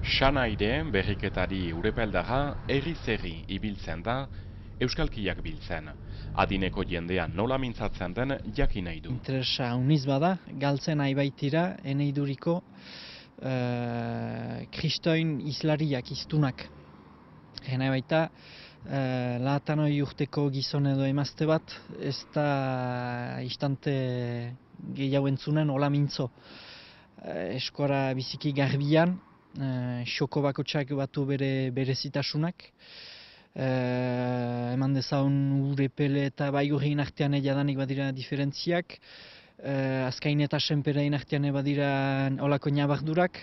Xanaire berriketari urepeldaga herri-zerri ibiltzen da euskalkiak biltzen. Adineko jendea nola mintzatzen den jakin nahi du. Interesa uniz bada, galtzen aibaitira, eneiduriko kristoin islariak iztunak. Gena baita, lahatanoi urteko gizon edo emazte bat, ez da istante gehiago entzunen hola mintzo. Eskora biziki garbian, xoko bakotsak batu berezitasunak. Eman dezaun urepele eta baigurrein artean jadanik badira diferentziak. Azkain eta senperein artean badira olako nabardurak.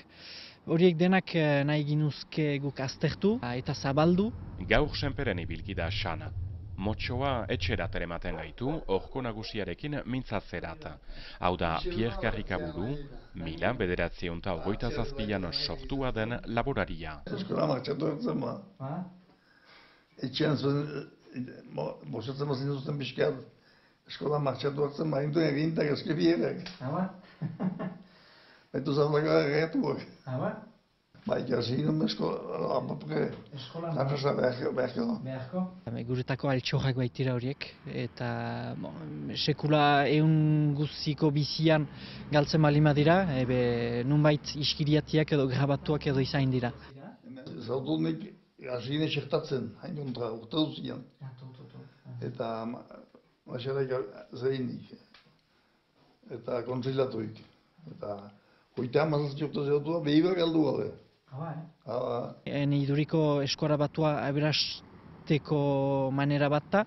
Horiek denak nahi ginuzke guk aztertu eta zabaldu. Gaur senperen ibilkida Xana. Motxoa etxerat erematen gaitu, orko nagusiarekin mintzatzerat. Hau da, Pierre Karrikaburu, 1927an sortua den laboraria. Eskola martxatu hartzen ba. Etxean zuen, bosatzen bazin zuten pixkat, eskola martxatu hartzen ba, hintuen egintak eskebierak. Baitu zaudako erretuak. Ba, ikasi ginen eskola, nafasa beharko. Guretako altxorrak baitira horiek, eta sekula ehun guztiko bizian galtzen balima dira, nunbait iskiriatiak edo grabatuak edo izain dira. Zautunik hasi ginen txertatzen, hain kontra, urte duzian. Eta maixarek zeinik, eta kontzeilatuik. Eta hoitea mazazki urte zeutua, behiber galdu gabe. Eneiduriko eskora batua aberasteko manera bat da.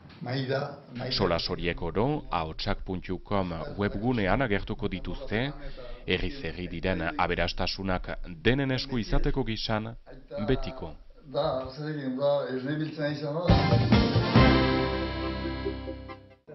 Solas horiek oro, ahotsak.com webgunean agertuko dituzte, herri-zerri diren aberastasunak denen esku izateko gisan betiko. Da, zer egin, da, ez nahi biltzen izan da.